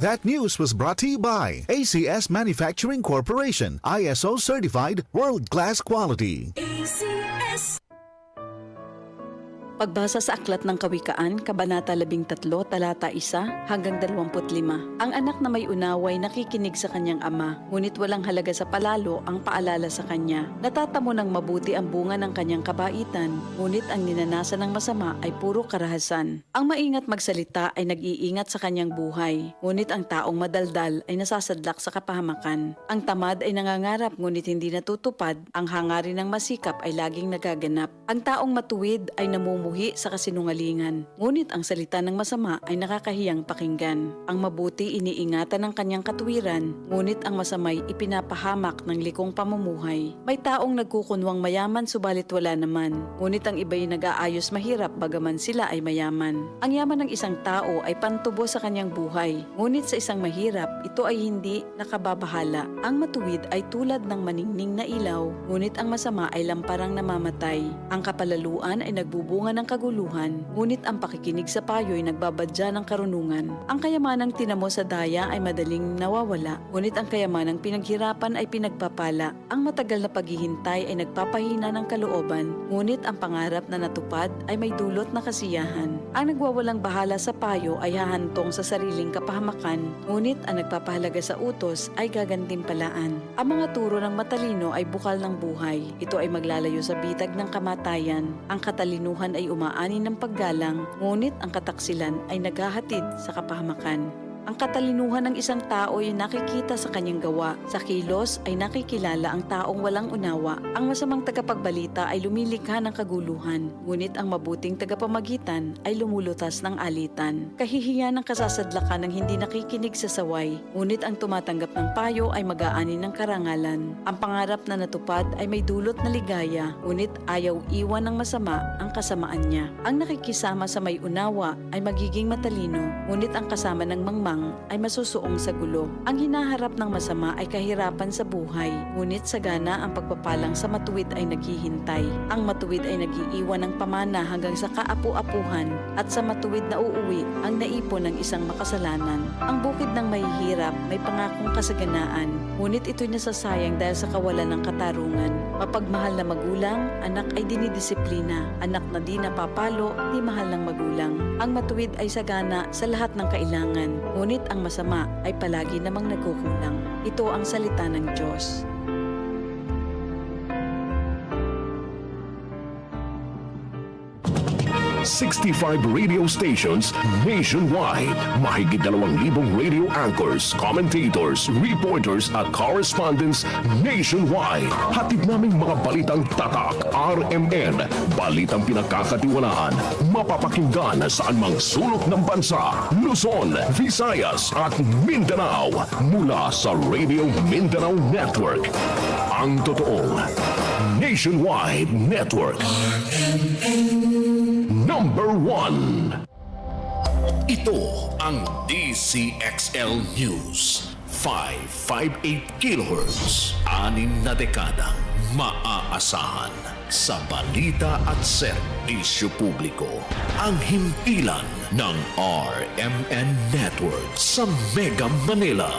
That news was brought to you by ACS Manufacturing Corporation, ISO certified world-class quality. ACS. Pagbasa sa Aklat ng Kawikaan, Kabanata 13, Talata 1 hanggang 25. Ang anak na may unaway nakikinig sa kanyang ama, ngunit walang halaga sa palalo ang paalala sa kanya. Natatamo ng mabuti ang bunga ng kanyang kabaitan, ngunit ang ninanasan ng masama ay puro karahasan. Ang maingat magsalita ay nag-iingat sa kanyang buhay, ngunit ang taong madaldal ay nasasadlak sa kapahamakan. Ang tamad ay nangangarap ngunit hindi natutupad, ang hangarin ng masikap ay laging nagaganap. Ang taong matuwid ay namumuhay sa kasinungalingan, ngunit ang salita ng masama ay nakakahiyang pakinggan. Ang mabuti iniingatan ng kanyang katuwiran, ngunit ang masamay ipinapahamak ng likong pamumuhay. May taong nagkukunwang mayaman subalit wala naman, ngunit ang iba'y nag-aayos mahirap bagaman sila ay mayaman. Ang yaman ng isang tao ay pantubo sa kanyang buhay, ngunit sa isang mahirap, ito ay hindi nakababahala. Ang matuwid ay tulad ng maningning na ilaw, ngunit ang masama ay lamparang namamatay. Ang kapalaluan ay nagbubunga ng kaguluhan, ngunit ang pakikinig sa payo ay nagbabadya ng karunungan. Ang kayamanang tinamo sa daya ay madaling nawawala, ngunit ang kayamanang pinaghirapan ay pinagpapala. Ang matagal na paghihintay ay nagpapahina ng kalooban, ngunit ang pangarap na natupad ay may dulot na kasiyahan. Ang nagwawalang bahala sa payo ay hahantong sa sariling kapahamakan, ngunit ang nagpapahalaga sa utos ay gagantimpalaan. Ang mga turo ng matalino ay bukal ng buhay. Ito ay maglalayo sa bitag ng kamatayan. Ang katalinuhan ay umaani ng paggalang, ngunit ang kataksilan ay naghahatid sa kapahamakan. Ang katalinuhan ng isang tao ay nakikita sa kanyang gawa. Sa kilos ay nakikilala ang taong walang unawa. Ang masamang tagapagbalita ay lumilikha ng kaguluhan, ngunit ang mabuting tagapamagitan ay lumulutas ng alitan. Kahihiyan ng kasasadlakan ng hindi nakikinig sa saway, ngunit ang tumatanggap ng payo ay mag-aani ng karangalan. Ang pangarap na natupad ay may dulot na ligaya, ngunit ayaw iwan ng masama ang kasamaan niya. Ang nakikisama sa may unawa ay magiging matalino, ngunit ang kasama ng mangmang ay masusuong sa gulo. Ang hinaharap ng masama ay kahirapan sa buhay, ngunit sagana ang pagpapalang sa matuwid ay naghihintay. Ang matuwid ay nag-iiwan ng pamana hanggang sa kaapu-apuhan, at sa matuwid na uuwi ang naipon ng isang makasalanan. Ang bukid ng mahihirap may pangakong kasaganaan, ngunit ito'y nasasayang dahil sa kawalan ng katarungan. Mapagmahal na magulang, anak ay dinidisiplina. Anak na di napapalo, di mahal ng magulang. Ang matuwid ay sagana sa lahat ng kailangan, ngunit ang masama ay palagi namang nagkukulang. Ito ang salita ng Diyos. ₱65 radio stations nationwide. Mahigit 2,000 radio anchors, commentators, reporters at correspondents nationwide. Hatid naming mga balitang tatak, RMN, balitang pinagkakatiwalaan, mapapakinggan sa anumang sulok ng bansa, Luzon, Visayas at Mindanao mula sa Radio Mindanao Network. Ang totoong Nationwide Network. Number 1. Ito ang DCXL News. 558 kHz. 6 na dekadang maaasahan sa balita at serbisyo publiko. Ang himpilan ng RMN Network sa Mega Manila.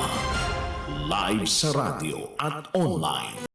Live sa radyo at online.